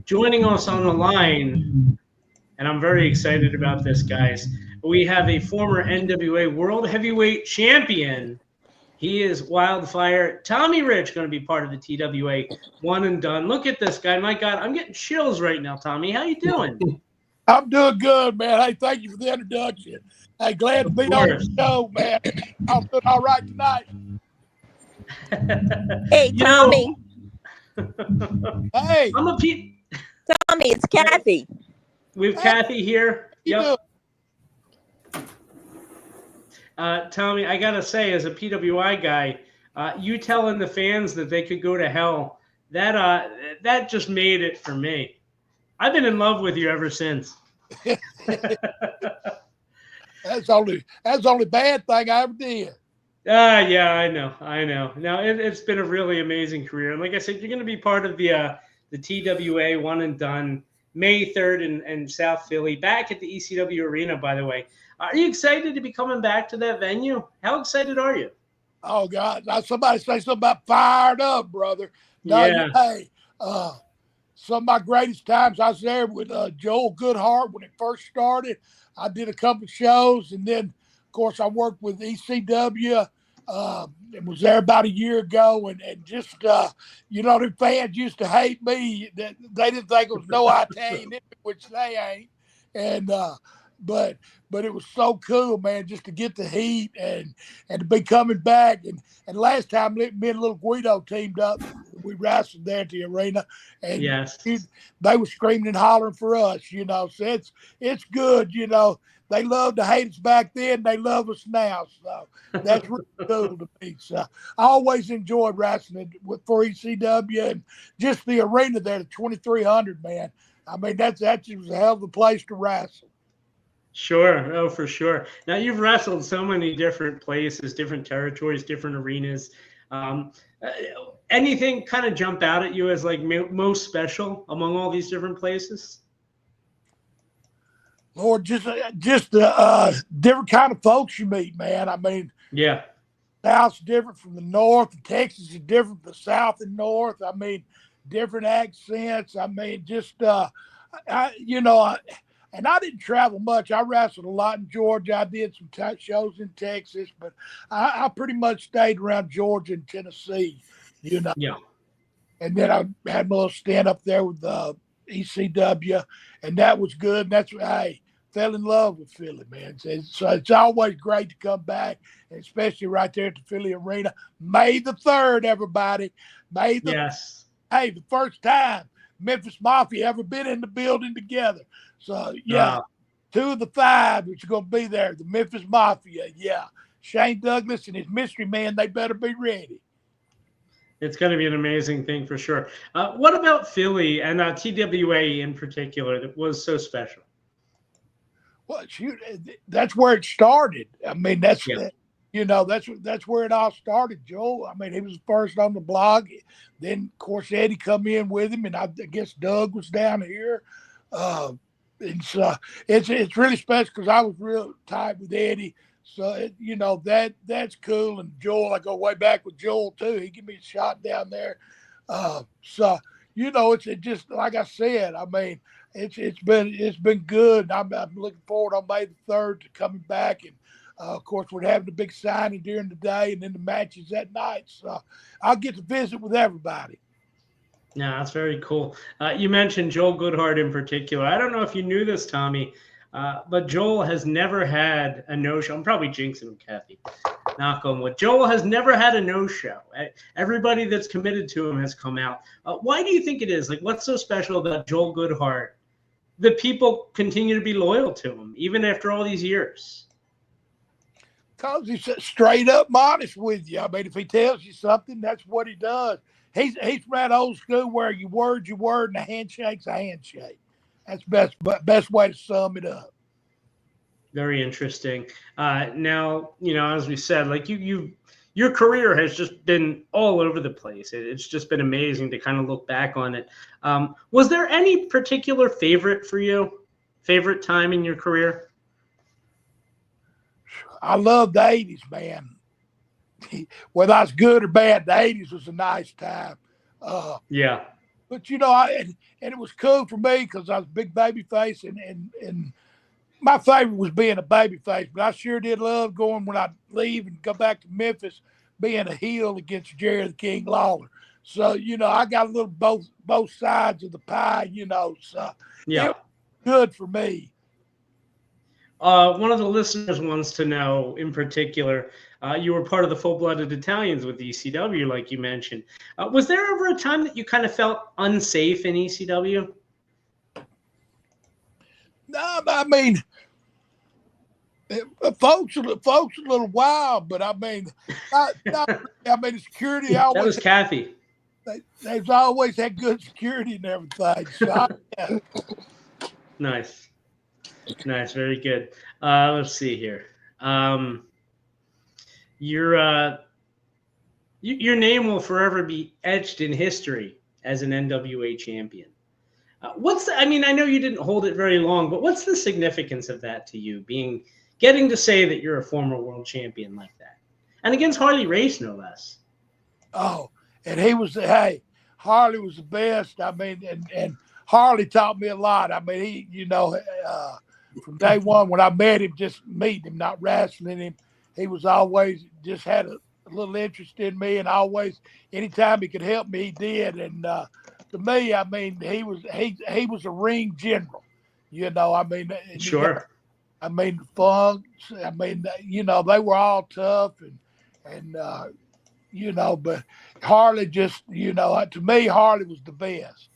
Joining us on the line, and I'm very excited about this, guys. We have a former NWA World Heavyweight Champion. He is Wildfire. Tommy Rich going to be part of the TWA One and Done. Look at this guy. My God, I'm getting chills right now, Tommy. How you doing? I'm doing good, man. Hey, thank you for the introduction. Hey, glad to be on the show, man. I'm doing all right tonight. Hey, Tommy. Hey. I'm a Pete. Tommy, it's Kathy. We have Kathy here. Yep. Tommy, I got to say, as a PWI guy, you telling the fans that they could go to hell, that just made it for me. I've been in love with you ever since. That's the only bad thing I ever did. Yeah, I know. Now it's been a really amazing career, and like I said, you're going to be part of the TWA One and Done May 3rd in South Philly, back at the ECW Arena. By the way, are you excited to be coming back to that venue? How excited are you? Oh God! Now somebody say something about fired up, brother. No, yeah. Hey, some of my greatest times I was there with Joel Goodhart when it first started. I did a couple shows, and then, of course, I worked with ECW. And was there about a year ago, and just the fans used to hate me. They didn't think it was no Italian, which they ain't. And but it was so cool, man, just to get the heat and to be coming back. And last time me and Little Guido teamed up. We wrestled there at the arena, and yes, they were screaming and hollering for us. So it's good. They loved to hate us back then. They love us now. So that's really cool to me. So I always enjoyed wrestling for ECW, and just the arena there, the 2,300, man. I mean, that was a hell of a place to wrestle. Sure. Oh, for sure. Now, you've wrestled so many different places, different territories, different arenas. Anything kind of jump out at you as like most special among all these different places? Lord, just the different kind of folks you meet, man. I mean, yeah, South's different from the North. Texas is different from the South and North. I mean, different accents. I mean, just and I didn't travel much. I wrestled a lot in Georgia. I did some shows in Texas, but I pretty much stayed around Georgia and Tennessee. Yeah. And then I had my little stand up there with ECW, and that was good. And that's I fell in love with Philly, man. So it's always great to come back, and especially right there at the Philly Arena. May the 3rd, everybody. Yes. Hey, the first time Memphis Mafia ever been in the building together. So, yeah, 2 of the 5 which are going to be there, the Memphis Mafia. Yeah, Shane Douglas and his mystery man, they better be ready. It's going to be an amazing thing for sure. What about Philly and TWA in particular that was so special? Well, shoot, that's where it started. I mean, that's where it all started, Joel. I mean, he was the first on the block. Then, of course, Eddie come in with him, and I guess Doug was down here. And so it's really special because I was real tight with Eddie. So, that's cool. And Joel, I go way back with Joel, too. He gave me a shot down there. So, it's just like I said, I mean, it's been good. I'm looking forward on May the 3rd to coming back. And, of course, we're having a big signing during the day and then the matches at night. So I'll get to visit with everybody. Yeah, that's very cool. You mentioned Joel Goodhart in particular. I don't know if you knew this, Tommy, but Joel has never had a no-show. I'm probably jinxing him, Kathy. Knock on wood. Joel has never had a no-show. Everybody that's committed to him has come out. Why do you think it is? Like, what's so special about Joel Goodhart that people continue to be loyal to him, even after all these years? Because he's straight up honest with you. I mean, if he tells you something, that's what he does. He's from that old school where your word's your word and a handshake's a handshake. That's best way to sum it up. Very interesting. Now, as we said, like your career has just been all over the place. It's just been amazing to kind of look back on it. Was there any particular favorite for you? Favorite time in your career? I love the 80s, man. Whether I was good or bad, the 80s was a nice time. Yeah. But and it was cool for me because I was a big baby face, and my favorite was being a baby face. But I sure did love going when I leave and go back to Memphis, being a heel against Jerry the King Lawler. So I got a little both sides of the pie. So Yeah. it was good for me. One of the listeners wants to know, in particular, you were part of the Full-Blooded Italians with ECW, like you mentioned. Was there ever a time that you kind of felt unsafe in ECW? No, I mean, folks a little wild, but I mean, the security That always was Kathy. they've always had good security and everything. So yeah. Nice, very good. Let's see here. Your name will forever be etched in history as an NWA champion. I know you didn't hold it very long, but what's the significance of that to you, getting to say that you're a former world champion like that, and against Harley Race, no less? Oh, and Harley was the best. I mean, and Harley taught me a lot. I mean, from day one when I met him, just meeting him, not wrestling him, he was always just had a little interest in me, and always, anytime he could help me, he did. And to me, I mean, he was a ring general. I mean, Sure. The Funks. I mean, they were all tough, and but Harley just, to me, Harley was the best.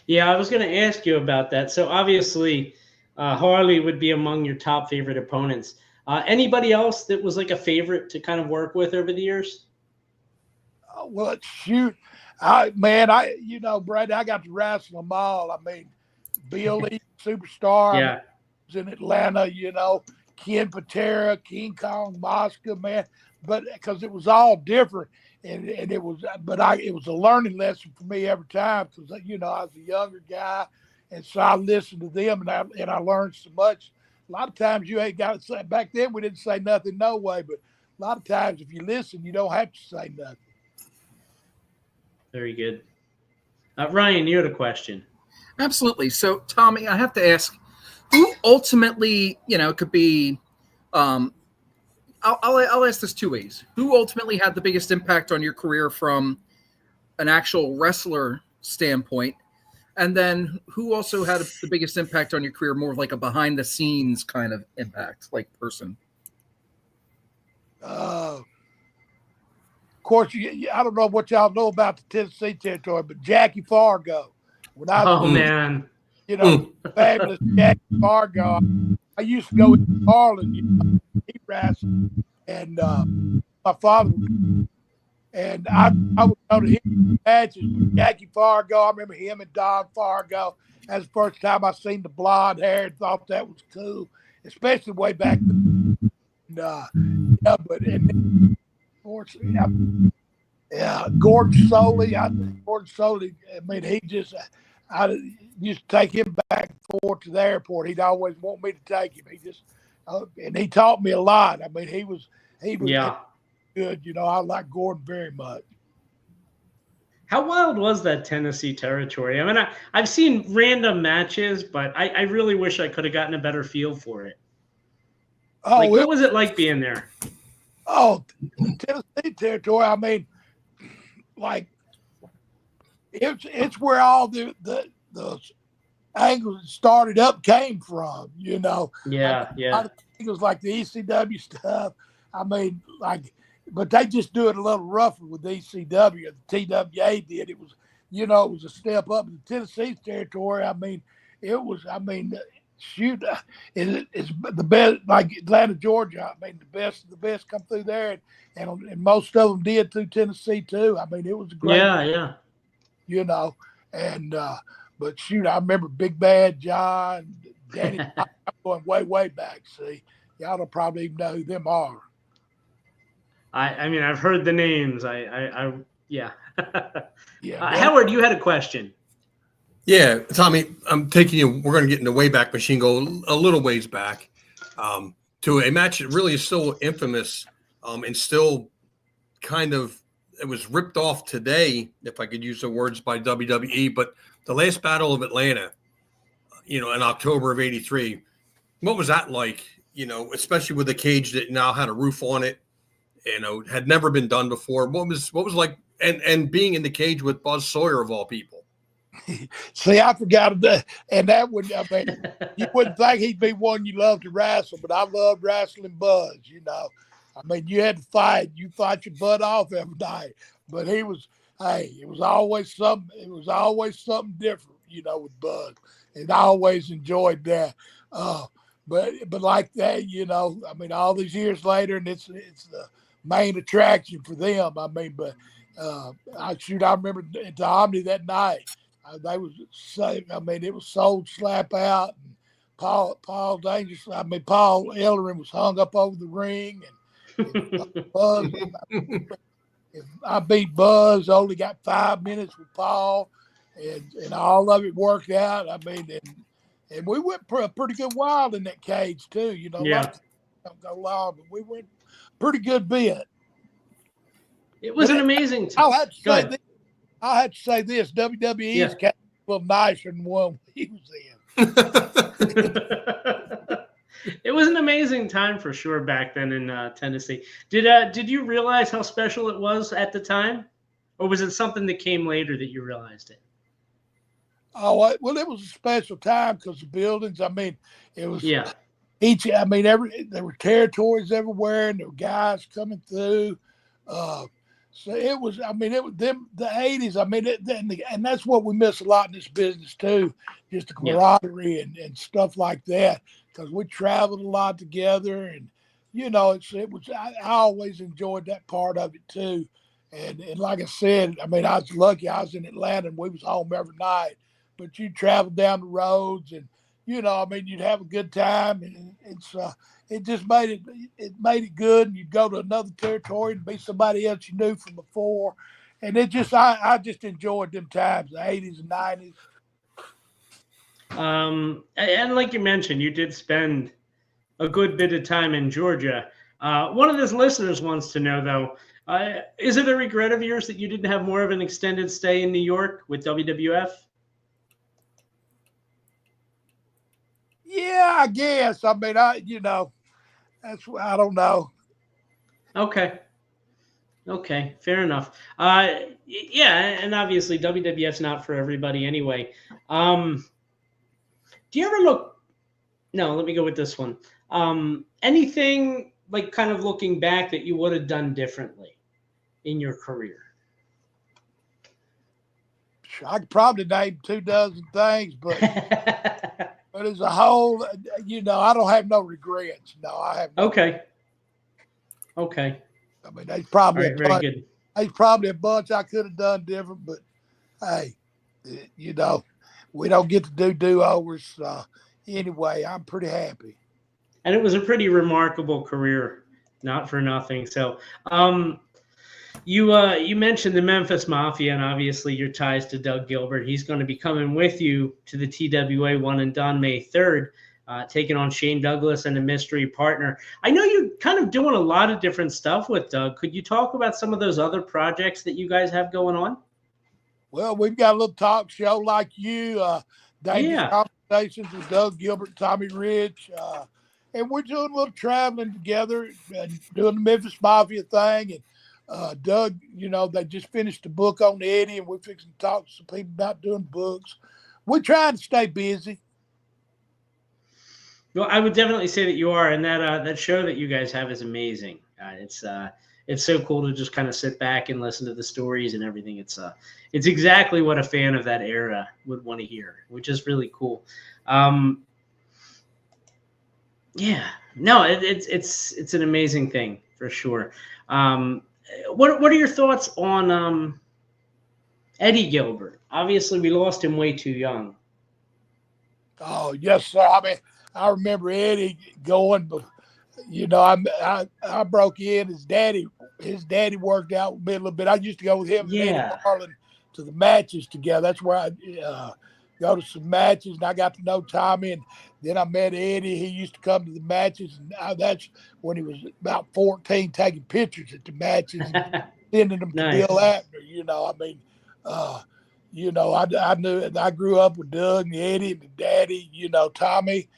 Yeah, I was going to ask you about that. So obviously, Harley would be among your top favorite opponents. Anybody else that was like a favorite to kind of work with over the years? Well, shoot, Brad, I got to wrestle them all. I mean, Billy, Superstar, Yeah, was in Atlanta. Ken Patera, King Kong, Mosca, man. But because it was all different, and it was a learning lesson for me every time, because I was a younger guy, and so I listened to them, and I learned so much. A lot of times you ain't got to say. Back then we didn't say nothing, no way. But a lot of times if you listen, you don't have to say nothing. very good. Ryan, you had a question. Absolutely. So, Tommy, I have to ask, who ultimately, could be, I'll ask this two ways. Who ultimately had the biggest impact on your career from an actual wrestler standpoint? And then who also had the biggest impact on your career, more of like a behind the scenes kind of impact, like person? Of course, I don't know what y'all know about the Tennessee territory, but Jackie Fargo. When I was, Man. Fabulous Jackie Fargo. I used to go in Harlan, he wrestled, and my father would, and I would go to his matches with Jackie Fargo. I remember him and Don Fargo. That's the first time I seen the blonde hair and thought that was cool, especially way back then. Gordon Soley. I mean, he just, I used to take him back and forth to the airport. He'd always want me to take him. He just, and he taught me a lot. I mean, he was good. I like Gordon very much. How wild was that Tennessee territory? I mean, I've seen random matches, but I really wish I could have gotten a better feel for it. What was it like being there? Oh, Tennessee territory. I mean, it's where all the angles that started up came from. Yeah. It was like the ECW stuff. I mean, but they just do it a little rougher with ECW. The TWA did. It was, it was a step up in Tennessee territory. I mean, shoot, it's the best, like Atlanta, Georgia. I mean, the best come through there, and most of them did through Tennessee too. I mean, it was a great. Yeah. And but shoot, I remember Big Bad John, Danny. I'm going way back. See, y'all don't probably even know who them are. I mean, I've heard the names. Yeah. Yeah. Howard, you had a question. Yeah, Tommy, I'm taking you. We're going to get in the Wayback Machine, go a little ways back to a match that really is still infamous and still kind of it was ripped off today, if I could use the words by WWE, but the last Battle of Atlanta, in October of '83, what was that like? Especially with a cage that now had a roof on it, had never been done before. What was like, and being in the cage with Buzz Sawyer of all people. See, I forgot that, and that would, you wouldn't think he'd be one you love to wrestle, but I loved wrestling Buzz. You had to fight. You fight your butt off every night, but it was always something. It was always something different, with Buzz, and I always enjoyed that. But like that, all these years later, and it's the main attraction for them. I remember at the Omni that night. They was saying, it was sold slap out, and Paul Ellering was hung up over the ring, and Buzz. If I beat Buzz, only got 5 minutes with Paul, and all of it worked out. And we went a pretty good while in that cage too. A lot of don't go long, but we went pretty good bit. It was an amazing time. I had to say this: WWE's cage a little nicer than the one he was in. It was an amazing time for sure back then in Tennessee. Did you realize how special it was at the time, or was it something that came later that you realized it? Oh, well, it was a special time because the buildings. It was there were territories everywhere, and there were guys coming through. So it was. It was them the '80s. And that's what we miss a lot in this business too, just the camaraderie and stuff like that. Because we traveled a lot together, and it was. I always enjoyed that part of it too. And like I said, I was lucky. I was in Atlanta, and we was home every night. But you travel down the roads, and you'd have a good time, and it just made it good. And you'd go to another territory and be somebody else you knew from before, and I just enjoyed them times, the '80s and '90s. And like you mentioned, you did spend a good bit of time in Georgia. One of his listeners wants to know, though, is it a regret of yours that you didn't have more of an extended stay in New York with WWF? Yeah, I guess. That's I don't know. Okay, fair enough. And obviously WWF's not for everybody anyway. Do you ever look? No, let me go with this one. Anything like kind of looking back that you would have done differently in your career? I could probably name 24 things, but but as a whole, I don't have no regrets. No, I have. Okay. There's probably All right, very good. There's probably a bunch I could have done different, but hey, we don't get to do do-overs. Anyway, I'm pretty happy. And it was a pretty remarkable career, not for nothing. So, you mentioned the Memphis Mafia, and obviously your ties to Doug Gilbert. He's going to be coming with you to the TWA One and Done May 3rd, taking on Shane Douglas and a mystery partner. I know you're kind of doing a lot of different stuff with Doug. Could you talk about some of those other projects that you guys have going on? Well, we've got a little talk show like you, Dangerous Conversations with Doug Gilbert, Tommy Rich, and we're doing a little traveling together and doing the Memphis Mafia thing. And Doug, they just finished a book on Eddie, and we're fixing to talk to some people about doing books. We're trying to stay busy. Well, I would definitely say that you are, and that show that you guys have is amazing. It's so cool to just kind of sit back and listen to the stories and everything. It's exactly what a fan of that era would want to hear, which is really cool. It's an amazing thing for sure. What are your thoughts on Eddie Gilbert? Obviously, we lost him way too young. Oh yes, sir. I remember Eddie going, but I broke in. His daddy worked out with me a little bit. I used to go with him and Eddie Marlin to the matches together. That's where I go to some matches, and I got to know Tommy, and then I met Eddie. He used to come to the matches, and that's when he was about 14, taking pictures at the matches. sending them to Nice. Bill Abner. You know, I mean, you know, I knew I grew up with Doug and Eddie and the daddy. You know, Tommy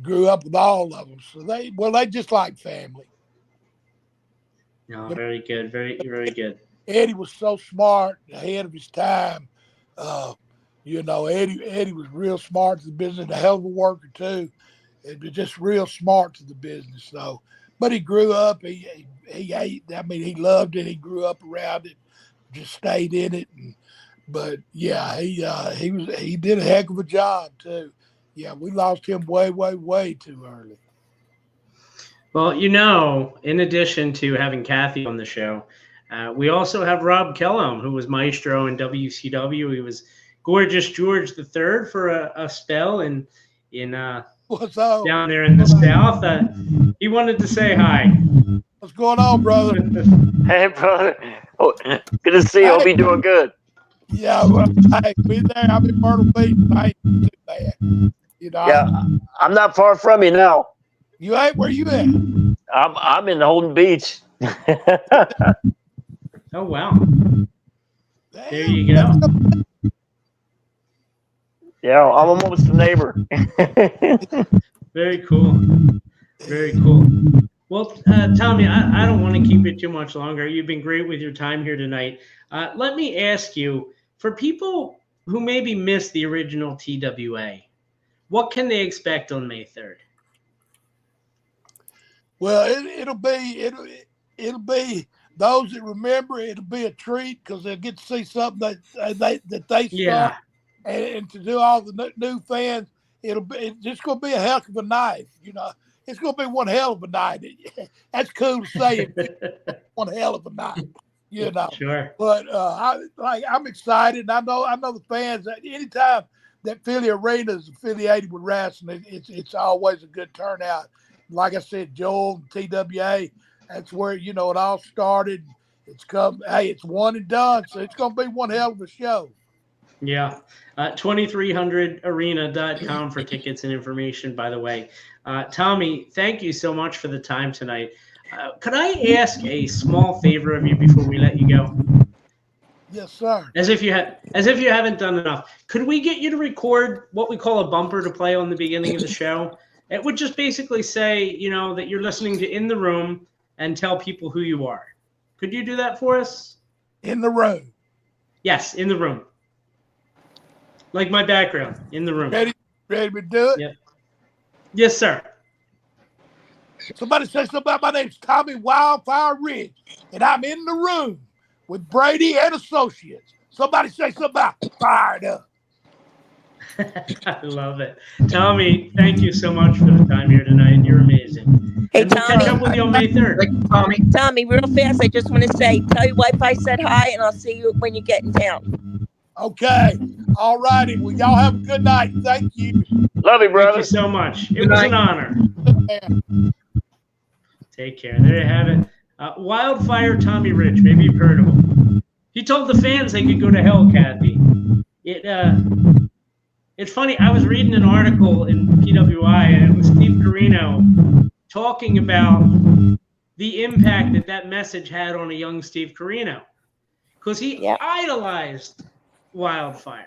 grew up with all of them, so they just like family. No, very good, very good. Eddie was so smart, ahead of his time. You know, Eddie was real smart to the business, a hell of a worker too. It was just real smart to the business. So, but he grew up. He ate. I mean, he loved it. He grew up around it, just stayed in it. But yeah, he did a heck of a job too. Yeah, we lost him way too early. Well, you know, in addition to having Kathy on the show, we also have Rob Kellum, who was maestro in WCW. He was Gorgeous George III for a spell in What's up? down there in the South. He wanted to say hi. What's going on, brother? Hey, brother. Oh, good to see you. Hope you're doing good. Yeah, well, hey, we there. I'm in Myrtle Beach. I ain't too bad. You know, Yeah, I'm not far from you now. you ain't where you at? I'm in Holden Beach. Oh, wow. Damn, There you go. Yeah, I'm almost a neighbor. Very cool. Very cool. Well, Tommy, I don't want to keep it too much longer. You've been great with your time here tonight. Let me ask you, for people who maybe missed the original TWA, what can they expect on May 3rd? Well, it'll be those that remember. It'll be a treat because they'll get to see something that they saw, and to do all the new fans, it's just going to be a heck of a night. You know, it's going to be one hell of a night. That's cool to say. One hell of a night. You know, Sure. But I'm excited. I know the fans. Anytime that Philly Arena is affiliated with wrestling, it's always a good turnout. Like I said, Joel and TWA, that's where, you know, it all started. It's one and done, so it's going to be one hell of a show. Yeah. 2300arena.com for tickets and information, by the way. Tommy, thank you so much for the time tonight. Could I ask a small favor of you before we let you go? Yes, sir. As if you haven't done enough. Could we get you to record what we call a bumper to play on the beginning of the show? It would just basically say, you know, that you're listening to In the Room and tell people who you are. Could you do that for us? In the room. Yes, in the room. Like my background, in the room. Ready to do it? Yep. Yes, sir. Somebody say something about my name's Tommy Wildfire Ridge, and I'm in the room with Brady and Associates. Somebody say something about fired up. I love it. Tommy, thank you so much for the time here tonight. You're amazing. Hey, And we'll catch up Tommy. with you on May 3rd. Thank you, Tommy. Tommy, real fast, I just want to say, tell your wife I said hi, and I'll see you when you get in town. Okay. All righty. Well, y'all have a good night. Thank you. Love you, Thank brother. you so much. It Good was night. an honor. Take care. There you have it. Wildfire Tommy Rich. Maybe you've heard of him. He told the fans they could go to hell, Kathy. It's funny. I was reading an article in PWI, and it was Steve Carino talking about the impact that message had on a young Steve Carino, because he idolized Wildfire.